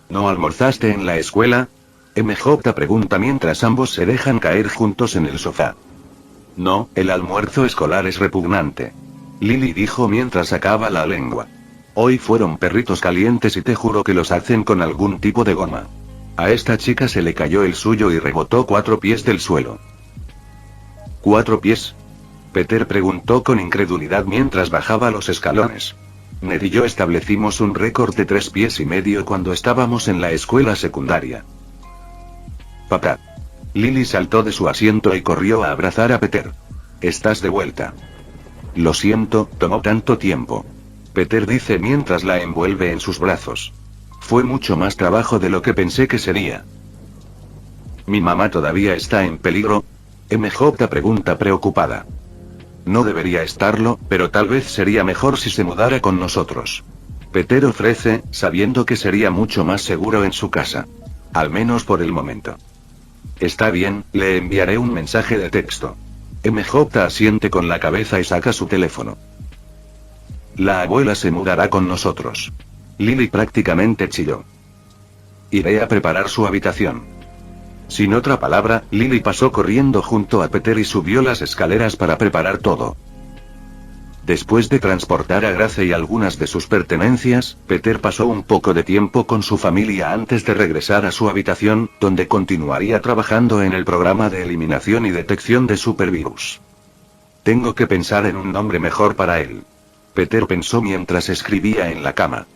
¿No almorzaste en la escuela? MJ pregunta mientras ambos se dejan caer juntos en el sofá. No, el almuerzo escolar es repugnante. Lily dijo mientras sacaba la lengua. Hoy fueron perritos calientes y te juro que los hacen con algún tipo de goma. A esta chica se le cayó el suyo y rebotó 4 pies del suelo. ¿4 pies? Peter preguntó con incredulidad mientras bajaba los escalones. Ned y yo establecimos un récord de 3 pies y medio cuando estábamos en la escuela secundaria. Papá. Lily saltó de su asiento y corrió a abrazar a Peter. Estás de vuelta. Lo siento, tomó tanto tiempo. Peter dice mientras la envuelve en sus brazos. Fue mucho más trabajo de lo que pensé que sería. ¿Mi mamá todavía está en peligro? MJ pregunta preocupada. No debería estarlo, pero tal vez sería mejor si se mudara con nosotros. Peter ofrece, sabiendo que sería mucho más seguro en su casa. Al menos por el momento. Está bien, le enviaré un mensaje de texto. MJ asiente con la cabeza y saca su teléfono. La abuela se mudará con nosotros. Lily prácticamente chilló. Iré a preparar su habitación. Sin otra palabra, Lily pasó corriendo junto a Peter y subió las escaleras para preparar todo. Después de transportar a Grace y algunas de sus pertenencias, Peter pasó un poco de tiempo con su familia antes de regresar a su habitación, donde continuaría trabajando en el programa de eliminación y detección de supervirus. Tengo que pensar en un nombre mejor para él. Peter pensó mientras escribía en la cama.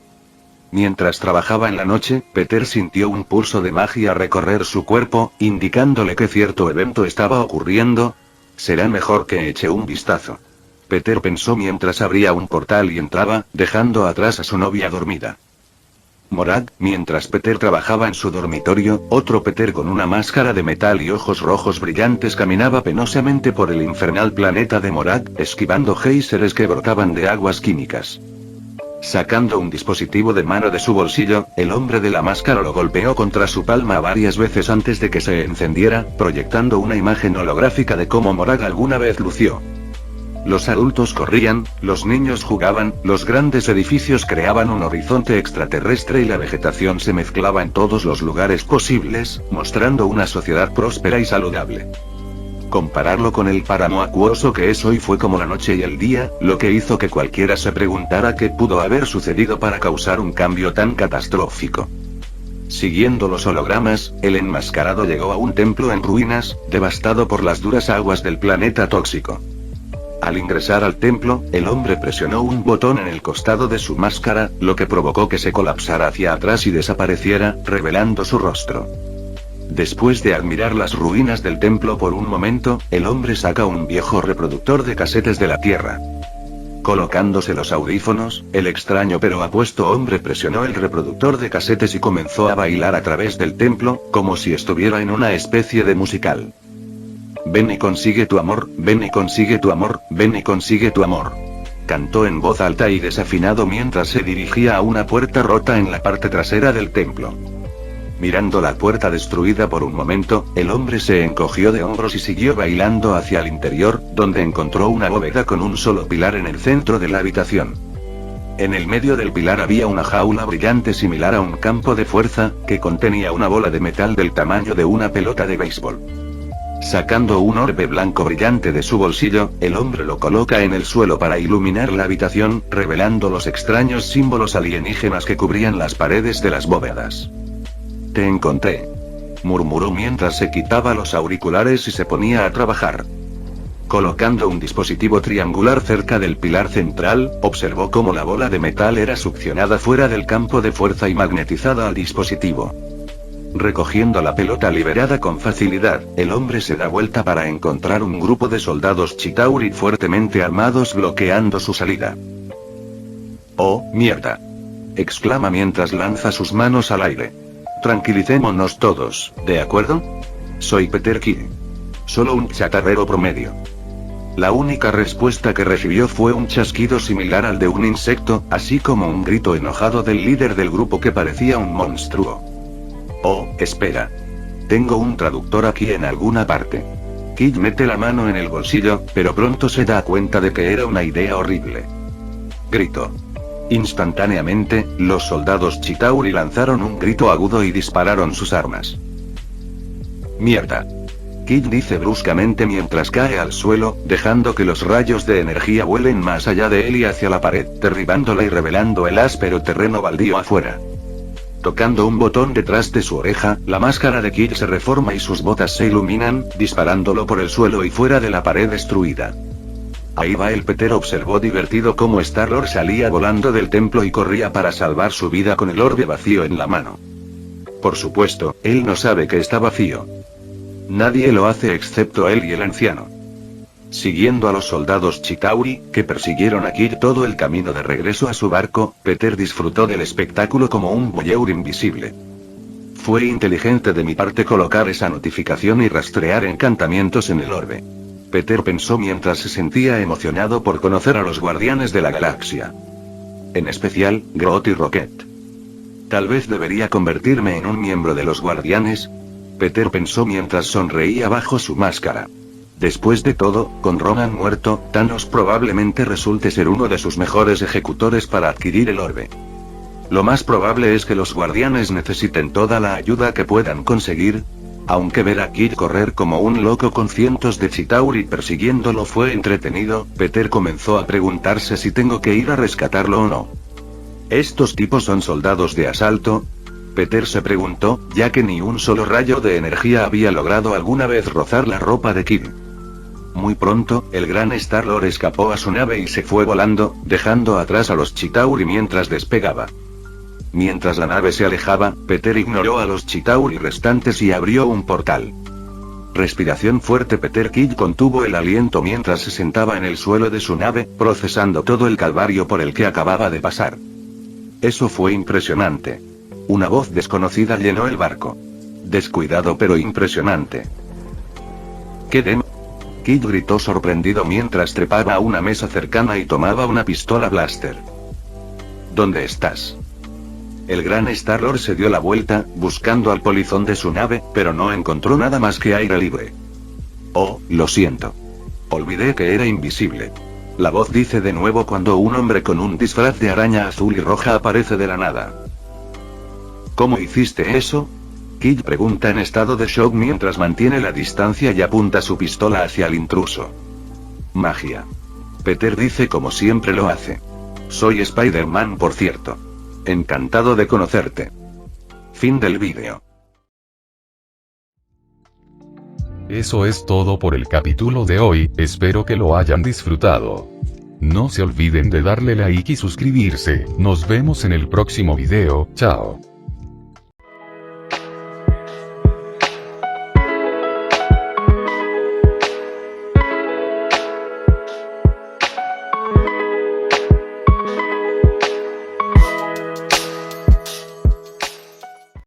Mientras trabajaba en la noche, Peter sintió un pulso de magia recorrer su cuerpo, indicándole que cierto evento estaba ocurriendo. Será mejor que eche un vistazo. Peter pensó mientras abría un portal y entraba, dejando atrás a su novia dormida. Morag, mientras Peter trabajaba en su dormitorio, otro Peter con una máscara de metal y ojos rojos brillantes caminaba penosamente por el infernal planeta de Morag, esquivando géiseres que brotaban de aguas químicas. Sacando un dispositivo de mano de su bolsillo, el hombre de la máscara lo golpeó contra su palma varias veces antes de que se encendiera, proyectando una imagen holográfica de cómo Morag alguna vez lució. Los adultos corrían, los niños jugaban, los grandes edificios creaban un horizonte extraterrestre y la vegetación se mezclaba en todos los lugares posibles, mostrando una sociedad próspera y saludable. Compararlo con el páramo acuoso que es hoy fue como la noche y el día, lo que hizo que cualquiera se preguntara qué pudo haber sucedido para causar un cambio tan catastrófico. Siguiendo los hologramas, el enmascarado llegó a un templo en ruinas, devastado por las duras aguas del planeta tóxico. Al ingresar al templo, el hombre presionó un botón en el costado de su máscara, lo que provocó que se colapsara hacia atrás y desapareciera, revelando su rostro. Después de admirar las ruinas del templo por un momento, el hombre saca un viejo reproductor de casetes de la tierra. Colocándose los audífonos, el extraño pero apuesto hombre presionó el reproductor de casetes y comenzó a bailar a través del templo, como si estuviera en una especie de musical. Ven y consigue tu amor, ven y consigue tu amor, ven y consigue tu amor. Cantó en voz alta y desafinado mientras se dirigía a una puerta rota en la parte trasera del templo. Mirando la puerta destruida por un momento, el hombre se encogió de hombros y siguió bailando hacia el interior, donde encontró una bóveda con un solo pilar en el centro de la habitación. En el medio del pilar había una jaula brillante similar a un campo de fuerza, que contenía una bola de metal del tamaño de una pelota de béisbol. Sacando un orbe blanco brillante de su bolsillo, el hombre lo coloca en el suelo para iluminar la habitación, revelando los extraños símbolos alienígenas que cubrían las paredes de las bóvedas. Te encontré, murmuró mientras se quitaba los auriculares y se ponía a trabajar. Colocando un dispositivo triangular cerca del pilar central, observó cómo la bola de metal era succionada fuera del campo de fuerza y magnetizada al dispositivo. Recogiendo la pelota liberada con facilidad, el hombre se da vuelta para encontrar un grupo de soldados Chitauri fuertemente armados bloqueando su salida. ¡Oh, mierda!, exclama mientras lanza sus manos al aire. Tranquilicémonos todos, ¿de acuerdo? Soy Peter Quill. Solo un chatarrero promedio. La única respuesta que recibió fue un chasquido similar al de un insecto, así como un grito enojado del líder del grupo que parecía un monstruo. Oh, espera. Tengo un traductor aquí en alguna parte. Kid mete la mano en el bolsillo, pero pronto se da cuenta de que era una idea horrible. Gritó. Instantáneamente, los soldados Chitauri lanzaron un grito agudo y dispararon sus armas. Mierda. Kid dice bruscamente mientras cae al suelo, dejando que los rayos de energía vuelen más allá de él y hacia la pared, derribándola y revelando el áspero terreno baldío afuera. Tocando un botón detrás de su oreja, la máscara de Kid se reforma y sus botas se iluminan, disparándolo por el suelo y fuera de la pared destruida. Ahí va el Peter, observó divertido cómo Star-Lord salía volando del templo y corría para salvar su vida con el orbe vacío en la mano. Por supuesto, él no sabe que está vacío. Nadie lo hace excepto él y el anciano. Siguiendo a los soldados Chitauri, que persiguieron a Kid todo el camino de regreso a su barco, Peter disfrutó del espectáculo como un voyeur invisible. Fue inteligente de mi parte colocar esa notificación y rastrear encantamientos en el orbe. Peter pensó mientras se sentía emocionado por conocer a los Guardianes de la Galaxia. En especial, Groot y Rocket. Tal vez debería convertirme en un miembro de los Guardianes. Peter pensó mientras sonreía bajo su máscara. Después de todo, con Ronan muerto, Thanos probablemente resulte ser uno de sus mejores ejecutores para adquirir el orbe. Lo más probable es que los Guardianes necesiten toda la ayuda que puedan conseguir. Aunque ver a Kid correr como un loco con cientos de Chitauri persiguiéndolo fue entretenido, Peter comenzó a preguntarse si tengo que ir a rescatarlo o no. ¿Estos tipos son soldados de asalto?, Peter se preguntó, ya que ni un solo rayo de energía había logrado alguna vez rozar la ropa de Kid. Muy pronto, el gran Star-Lord escapó a su nave y se fue volando, dejando atrás a los Chitauri mientras despegaba. Mientras la nave se alejaba, Peter ignoró a los Chitauri restantes y abrió un portal. Respiración fuerte. Peter Kid contuvo el aliento mientras se sentaba en el suelo de su nave, procesando todo el calvario por el que acababa de pasar. Eso fue impresionante. Una voz desconocida llenó el barco. Descuidado pero impresionante. ¿Qué dem? Kid gritó sorprendido mientras trepaba a una mesa cercana y tomaba una pistola blaster. ¿Dónde estás? El gran Star-Lord se dio la vuelta, buscando al polizón de su nave, pero no encontró nada más que aire libre. Oh, lo siento. Olvidé que era invisible. La voz dice de nuevo cuando un hombre con un disfraz de araña azul y roja aparece de la nada. ¿Cómo hiciste eso? Kid pregunta en estado de shock mientras mantiene la distancia y apunta su pistola hacia el intruso. Magia. Peter dice como siempre lo hace. Soy Spider-Man, por cierto. Encantado de conocerte. Fin del vídeo. Eso es todo por el capítulo de hoy, espero que lo hayan disfrutado. No se olviden de darle like y suscribirse, nos vemos en el próximo video, chao.